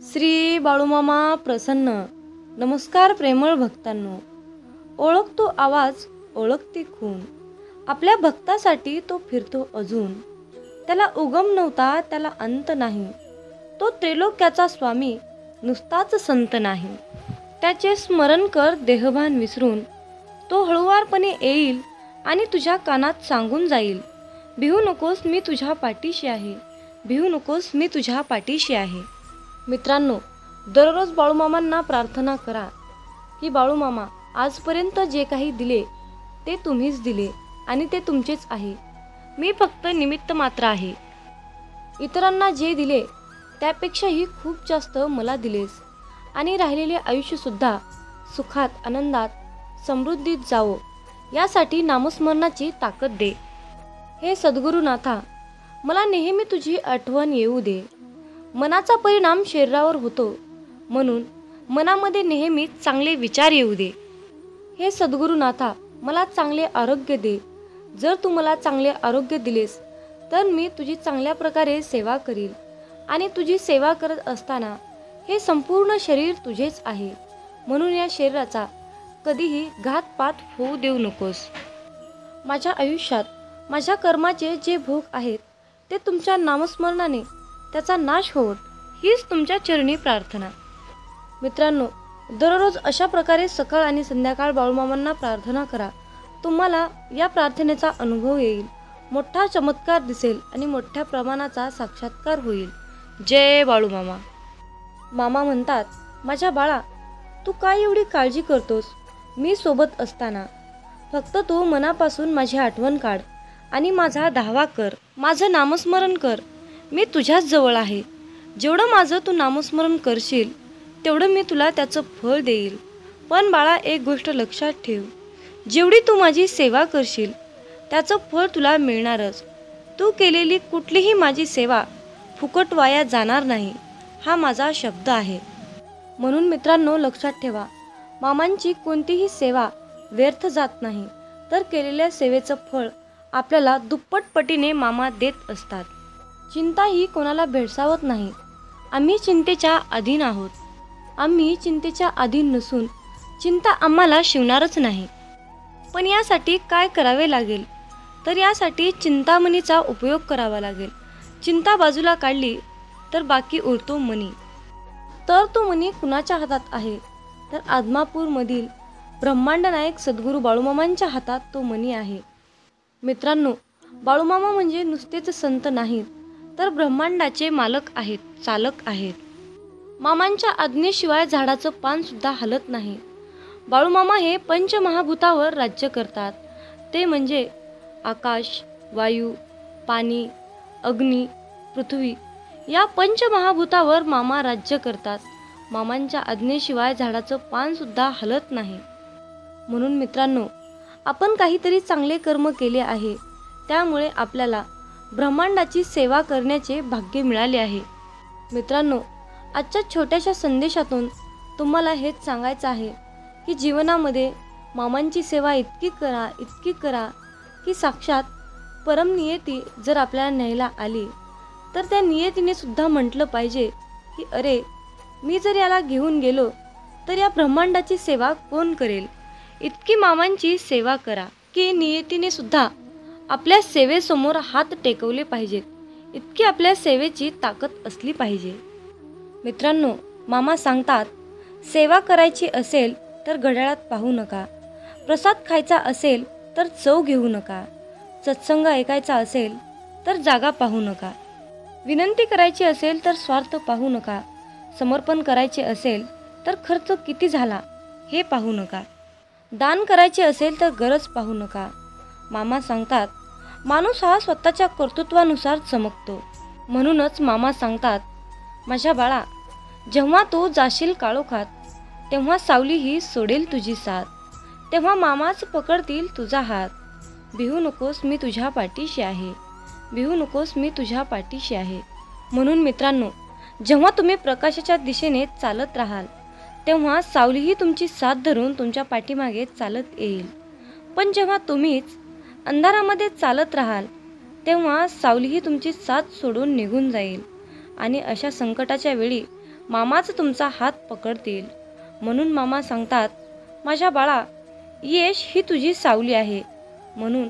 श्री बाळूमामा प्रसन्न. नमस्कार प्रेमळ भक्तांनो. ओळखतो आवाज, ओळखती खून. आपल्या भक्तासाठी तो फिरतो अजून. त्याला उगम नव्हता, त्याला अंत नाही. तो त्रिलोक्याचा स्वामी, नुसताच संत नाही. त्याचे स्मरण कर देहभान विसरून. तो हळुवारपणे येईल आणि तुझ्या कानात सांगून जाईल, भिवू नकोस, मी तुझ्या पाठीशी आहे. भिवू नकोस, मी तुझ्या पाठीशी आहे. मित्रांनो, दररोज बाळूमामांना प्रार्थना करा की बाळूमामा, आजपर्यंत जे काही दिले ते तुम्हीच दिले आणि ते तुमचेच आहे. मी फक्त निमित्त मात्र आहे. इतरांना जे दिले त्यापेक्षाही खूप जास्त मला दिलेस आणि राहिलेले आयुष्यसुद्धा सुखात, आनंदात, समृद्धीत जावो यासाठी नामस्मरणाची ताकद दे. हे सद्गुरुनाथा, मला नेहमी तुझी आठवण येऊ दे. मनाचा परिणाम शरीरावर होतो, म्हणून मनामध्ये नेहमी चांगले विचार येऊ दे. हे सद्गुरुनाथा, मला चांगले आरोग्य दे. जर तू मला चांगले आरोग्य दिलेस तर मी तुझी चांगल्या प्रकारे सेवा करील आणि तुझी सेवा करत असताना हे संपूर्ण शरीर तुझेच आहे, म्हणून या शरीराचा कधीही घातपात होऊ देऊ नकोस. माझ्या आयुष्यात माझ्या कर्माचे जे भोग आहेत ते तुमच्या नामस्मरणाने त्याचा नाश होत, हीच तुमच्या चरणी प्रार्थना. मित्रांनो, दररोज अशा प्रकारे सकाळ आणि संध्याकाळ बाळूमामांना प्रार्थना करा. तुम्हाला या प्रार्थनेचा अनुभव येईल, मोठा चमत्कार दिसेल आणि मोठ्या प्रमाणाचा साक्षात्कार होईल. जय बाळूमामा. मामा म्हणतात, माझ्या बाळा, तू काय एवढी काळजी करतोस? मी सोबत असताना फक्त तू मनापासून माझी आठवण काढ आणि माझा धावा कर, माझं नामस्मरण कर. मी तुझ्याच जवळ आहे. जेवढं माझं तू नामस्मरण करशील तेवढं मी तुला त्याचं फळ देईल. पण बाळा, एक गोष्ट लक्षात ठेव, जेवढी तू माझी सेवा करशील त्याचं फळ तुला मिळणारच. तू केलेली कुठलीही माझी सेवा फुकट वाया जाणार नाही, हा माझा शब्द आहे. म्हणून मित्रांनो, लक्षात ठेवा, मामांची कोणतीही सेवा व्यर्थ जात नाही, तर केलेल्या सेवेचं फळ आपल्याला दुप्पट पटीने मामा देत असतात. चिंता ही कोणाला भेडसावत नाही. आम्ही चिंतेच्या अधीन आहोत. आम्ही चिंतेच्या अधीन नसून चिंता आम्हाला शिवणारच नाही. पण यासाठी काय करावे लागेल? तर यासाठी चिंतामणीचा उपयोग करावा लागेल. चिंता बाजूला काढली तर बाकी उरतो मनी. तर तो मनी कुणाच्या हातात आहे? तर आदमापूरमधील ब्रह्मांड नायक सद्गुरू बाळूमामांच्या हातात तो मनी आहे. मित्रांनो, बाळूमामा म्हणजे नुसतेच संत नाहीत, तर ब्रह्मांडाचे मालक आहेत, चालक आहेत. मामांच्या आज्ञेशिवाय झाडाचं पान सुद्धा हलत नाही. बाळूमामा हे पंचमहाभूतावर राज्य करतात. ते म्हणजे आकाश, वायू, पाणी, अग्नी, पृथ्वी या पंचमहाभूतावर मामा राज्य करतात. मामांच्या आज्ञेशिवाय झाडाचं पान सुद्धा हलत नाही. म्हणून मित्रांनो, आपण काहीतरी चांगले कर्म केले आहे, त्यामुळे आपल्याला ब्रह्मांडाची सेवा करण्याचे भाग्य मिळाले आहे. मित्रांनो, आजच्या छोट्याशा संदेशातून तुम्हाला हेच सांगायचं आहे की जीवनामध्ये मामांची सेवा इतकी करा की साक्षात परमनियती जर आपल्याला न्यायला आली तर त्या नियतीने सुद्धा म्हटलं पाहिजे की अरे, मी जर याला घेऊन गेलो तर या ब्रह्मांडाची सेवा कोण करेल? इतकी मामांची सेवा करा की नियतीने सुद्धा आपल्या सेवेसमोर हात टेकवले पाहिजेत. इतकी आपल्या सेवेची ताकद असली पाहिजे. मित्रांनो, मामा सांगतात, सेवा करायची असेल तर घड्याळात पाहू नका. प्रसाद खायचा असेल तर चव घेऊ नका. सत्संग ऐकायचा असेल तर जागा पाहू नका. विनंती करायची असेल तर स्वार्थ पाहू नका. समर्पण करायचे असेल तर खर्च किती झाला हे पाहू नका. दान करायचे असेल तर गरज पाहू नका. मामा सांगतात, माणूस हा स्वतःच्या कर्तृत्वानुसार चमकतो. म्हणूनच मामा सांगतात, माझ्या बाळा, जेव्हा तू जाशील काळोखात तेव्हा सावली ही सोडेल तुझी साथ. तेव्हा मामाच पकडतील तुझा हात. भिवू नकोस, मी तुझ्या पाठीशी आहे. भिवू नकोस, मी तुझ्या पाठीशी आहे. म्हणून मित्रांनो, जेव्हा तुम्ही प्रकाशाच्या दिशेने चालत राहाल तेव्हा सावलीही तुमची साथ धरून तुमच्या पाठीमागे चालत येईल. पण जेव्हा तुम्हीच अंधारामध्ये चालत राहाल तेव्हा सावलीही तुमची साथ सोडून निघून जाईल. आणि अशा संकटाच्या वेळी मामाच तुमचा हात पकडतील. म्हणून मामा सांगतात, माझ्या बाळा, यश ही तुझी सावली आहे, म्हणून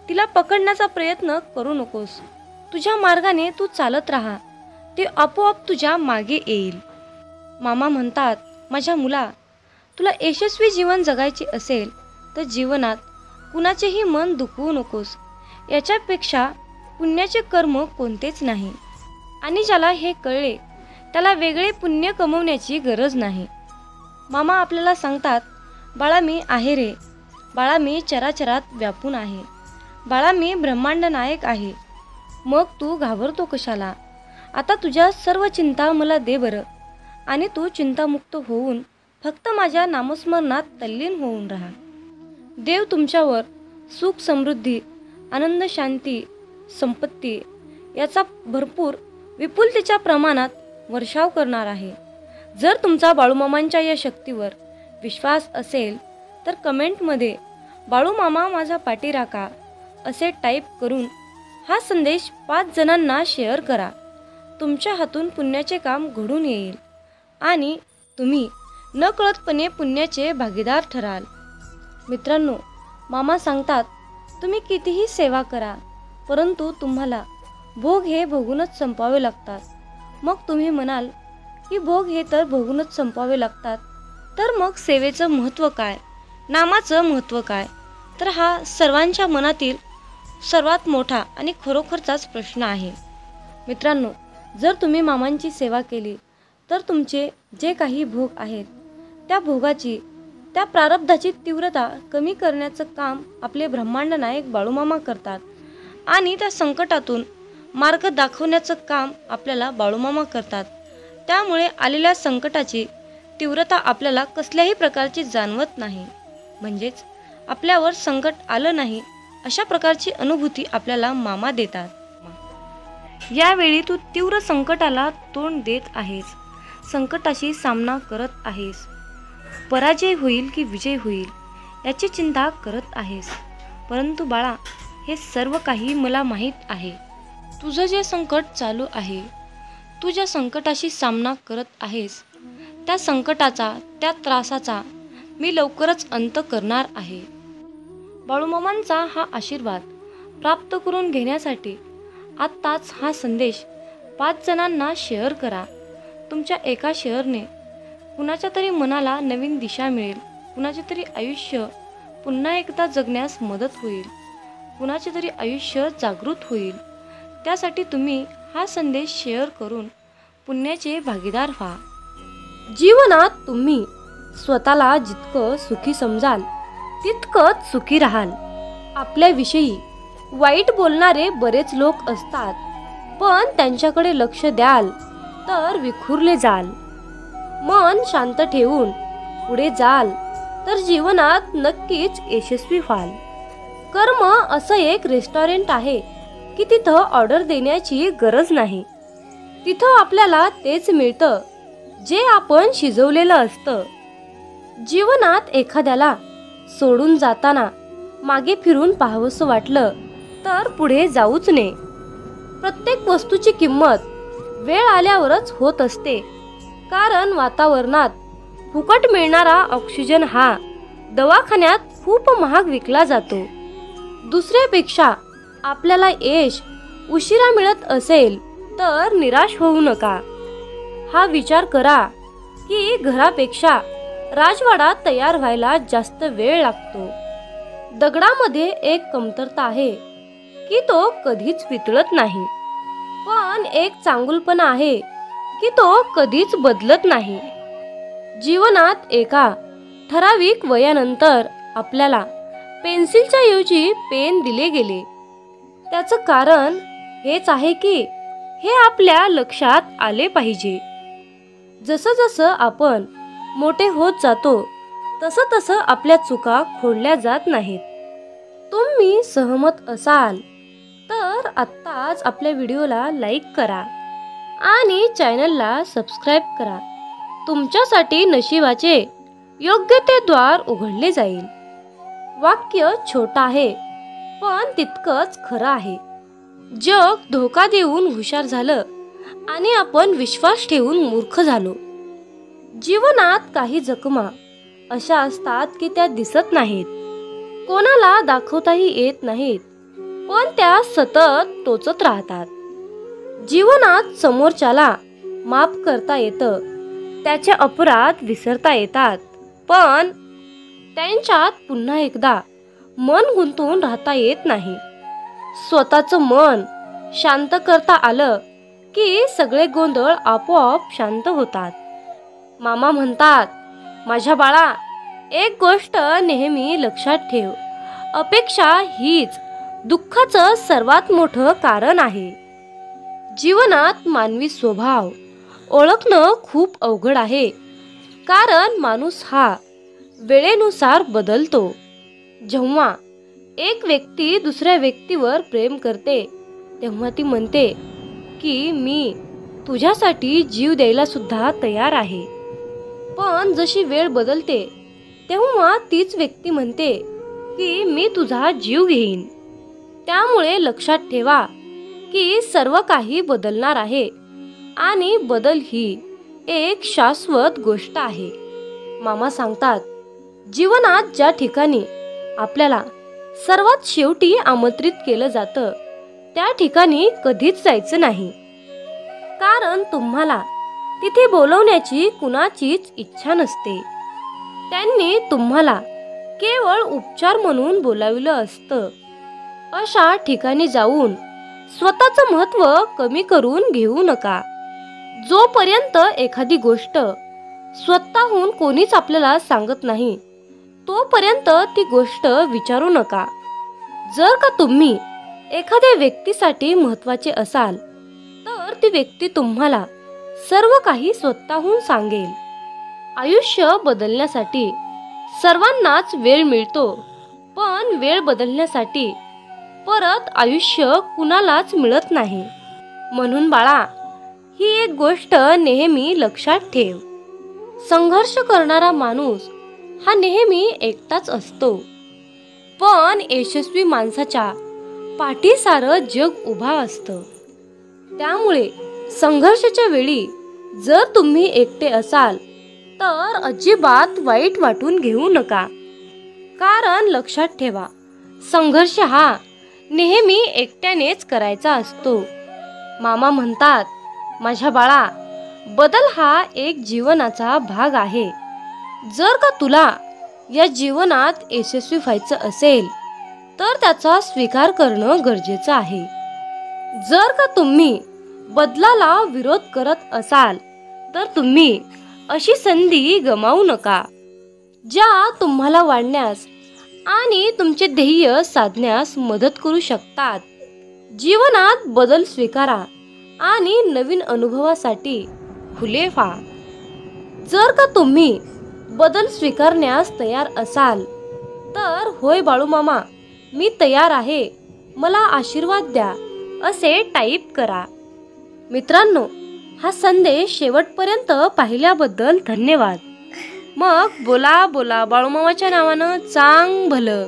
तिला पकडण्याचा प्रयत्न करू नकोस. तुझ्या मार्गाने तू चालत राहा, ते आपोआप तुझ्या मागे येईल. मामा म्हणतात, माझ्या मुला, तुला यशस्वी जीवन जगायचे असेल तर जीवनात कुणाचेही मन दुखवू नकोस. याच्यापेक्षा पुण्याचे कर्म कोणतेच नाही. आणि ज्याला हे कळले त्याला वेगळे पुण्य कमवण्याची गरज नाही. मामा आपल्याला सांगतात, बाळा मी आहे रे, बाळा मी चराचरात व्यापून आहे, बाळा मी ब्रह्मांड नायक आहे. मग तू घाबरतो कशाला? आता तुझ्या सर्व चिंता मला दे बरं, आणि तू चिंतामुक्त होऊन फक्त माझ्या नामस्मरणात तल्लीन होऊन राहा. देव तुमच्यावर सुख, समृद्धी, आनंद, शांती, संपत्ती याचा भरपूर विपुलतेच्या प्रमाणात वर्षाव करणार आहे. जर तुमचा बाळूमामांच्या या शक्तीवर विश्वास असेल तर कमेंटमध्ये बाळूमामा माझा पाठीराखा असे टाईप करून हा संदेश 5 जणांना शेअर करा. तुमच्या हातून पुण्याचे काम घडून येईल आणि तुम्ही नकळतपणे पुण्याचे भागीदार ठराल. मित्रांनो, मामा सांगतात, तुम्ही कितीही सेवा करा, परंतु तुम्हाला भोग हे भोगूनच संपवावे लागतात. मग तुम्ही म्हणाल की भोग हे तर भोगूनच संपवावे लागतात, तर मग सेवेचं महत्त्व काय, नामाचं महत्त्व काय? तर हा सर्वांच्या मनातील सर्वात मोठा आणि खरोखरचाच प्रश्न आहे. मित्रांनो, जर तुम्ही मामांची सेवा केली तर तुमचे जे काही भोग आहेत त्या भोगाची, त्या प्रारब्धाची तीव्रता कमी करण्याचं काम आपले ब्रह्मांड नायक बाळूमामा करतात. आणि त्या संकटातून मार्ग दाखवण्याचं काम आपल्याला बाळूमामा करतात. त्यामुळे आलेल्या संकटाची तीव्रता आपल्याला कसल्याही प्रकारची जाणवत नाही. म्हणजेच आपल्यावर संकट आलं नाही अशा प्रकारची अनुभूती आपल्याला मामा देतात. यावेळी तू तीव्र संकटाला तोंड देत आहेस, संकटाशी सामना करत आहेस. पराजय होईल की विजय होईल याची चिंता करत आहेस. परंतु बाळा, हे सर्व काही मला माहीत आहे. तुझं जे संकट चालू आहे, तू ज्या संकटाशी सामना करत आहेस, त्या संकटाचा, त्या त्रासाचा मी लवकरच अंत करणार आहे. बाळूमामांचा हा आशीर्वाद प्राप्त करून घेण्यासाठी आत्ताच हा संदेश 5 जणांना शेअर करा. तुमच्या एका शेअरने कुणाच्या तरी मनाला नवीन दिशा मिळेल, कुणाचे तरी आयुष्य पुन्हा एकदा जगण्यास मदत होईल, कुणाचे तरी आयुष्य जागृत होईल. त्यासाठी तुम्ही हा संदेश शेअर करून पुण्याचे भागीदार व्हा. जीवनात तुम्ही स्वतःला जितकं सुखी समजाल तितकंच सुखी राहाल. आपल्याविषयी वाईट बोलणारे बरेच लोक असतात, पण त्यांच्याकडे लक्ष द्याल तर विखुरले जाल. मन शांत ठेवून पुढे जाल तर जीवनात नक्कीच यशस्वी व्हाल. कर्म असं एक रेस्टॉरंट आहे की तिथं ऑर्डर देण्याची गरज नाही. तिथं आपल्याला तेच मिळतं जे आपण शिजवलेलं असतं. जीवनात एखाद्याला सोडून जाताना मागे फिरून पाहावंसं वाटलं तर पुढे जाऊच नये. प्रत्येक वस्तूची किंमत वेळ आल्यावरच होत असते, कारण वातावरणात फुकट मिळणारा ऑक्सिजन हा दवाखान्यात खूप महाग विकला जातो. दुसऱ्यापेक्षा आपल्याला यश उशिरा मिळत असेल तर निराश होऊ नका. हा विचार करा की घरापेक्षा राजवाडा तयार व्हायला जास्त वेळ लागतो. दगडामध्ये एक कमतरता आहे की तो कधीच वितळत नाही, पण एक चांगुलपणा आहे की तो कधीच बदलत नाही. जीवनात एका ठराविक वयानंतर आपल्याला पेन्सिलच्या ऐवजी पेन दिले गेले. त्याचं कारण हेच आहे की हे आपल्या लक्षात आले पाहिजे. जसं जसं आपण मोठे होत जातो तसं तसं आपल्या चुका खोडल्या जात नाहीत. तुम्ही सहमत असाल तर आत्ताच आपल्या व्हिडिओला लाईक करा आणि चॅनलला सबस्क्राईब करा. तुमच्यासाठी नशिबाचे योग्य ते द्वार उघडले जाईल. वाक्य छोटं आहे पण तितकंच खरं आहे. जग धोका देऊन हुशार झालं आणि आपण विश्वास ठेवून मूर्ख झालो. जीवनात काही जखमा अशा असतात की त्या दिसत नाहीत, कोणाला दाखवताही येत नाहीत, पण त्या सतत टोचत राहतात. जीवनात समोरच्याला माफ करता येतं, त्याचे अपराध विसरता येतात, पण त्यांच्यात पुन्हा एकदा मन गुंतवून राहता येत नाही. स्वतःचं मन शांत करता आलं की सगळे गोंधळ आपोआप शांत होतात. मामा म्हणतात, माझ्या बाळा, एक गोष्ट नेहमी लक्षात ठेव, अपेक्षा हीच दुःखाचं सर्वात मोठं कारण आहे. जीवनात मानवी स्वभाव ओळखणं खूप अवघड आहे, कारण माणूस हा वेळेनुसार बदलतो. जेव्हा एक व्यक्ती दुसऱ्या व्यक्तीवर प्रेम करते तेव्हा ती म्हणते की मी तुझ्यासाठी जीव द्यायला सुद्धा तयार आहे. पण जशी वेळ बदलते तेव्हा तीच व्यक्ती म्हणते की मी तुझा जीव घेईन. त्यामुळे लक्षात ठेवा की सर्व काही बदलणार आहे आणि बदल ही एक शाश्वत गोष्ट आहे. मामा सांगतात, जीवनात ज्या ठिकाणी आपल्याला सर्वात शेवटी आमंत्रित केलं जातं त्या ठिकाणी कधीच जायचं नाही, कारण तुम्हाला तिथे बोलवण्याची कुणाचीच इच्छा नसते. त्यांनी तुम्हाला केवळ उपचार म्हणून बोलाविलं असतं. अशा ठिकाणी जाऊन स्वतःचं महत्त्व कमी करून घेऊ नका. जोपर्यंत एखादी गोष्ट स्वतःहून कोणीच आपल्याला सांगत नाही तोपर्यंत ती गोष्ट विचारू नका. जर का तुम्ही एखाद्या व्यक्तीसाठी महत्त्वाचे असाल तर ती व्यक्ती तुम्हाला सर्व काही स्वतःहून सांगेल. आयुष्य बदलण्यासाठी सर्वांनाच वेळ मिळतो, पण वेळ बदलण्यासाठी परत आयुष्य कुणालाच मिळत नाही. म्हणून बाळा, ही एक गोष्ट नेहमी लक्षात ठेव, संघर्ष करणारा माणूस हा नेहमी एकटाच असतो, पण यशस्वी माणसाच्या पाठी सारं जग उभा असतं. त्यामुळे संघर्षाच्या वेळी जर तुम्ही एकटे असाल तर अजिबात वाईट वाटून घेऊ नका, कारण लक्षात ठेवा, संघर्ष हा नेहमी एकट्यानेच करायचा असतो. मामा म्हणतात, माझ्या बाळा, बदल हा एक जीवनाचा भाग आहे. जर का तुला या जीवनात यशस्वी व्हायचं असेल तर त्याचा स्वीकार करणं गरजेचं आहे. जर का तुम्ही बदलाला विरोध करत असाल तर तुम्ही अशी संधी गमावू नका, ज्या तुम्हाला वाढण्यास आणि तुमचे ध्येय साधण्यास मदत करू शकतात. जीवनात बदल स्वीकारा आणि नवीन अनुभवासाठी खुले व्हा. जर का तुम्ही बदल स्वीकारण्यास तयार असाल तर होय बाळू मामा, मी तयार आहे, मला आशीर्वाद द्या, असे टाईप करा. मित्रांनो, हा संदेश शेवटपर्यंत पाहिल्याबद्दल धन्यवाद. मग बोला बोला बाळूमामाच्या नावानं चांग भलं.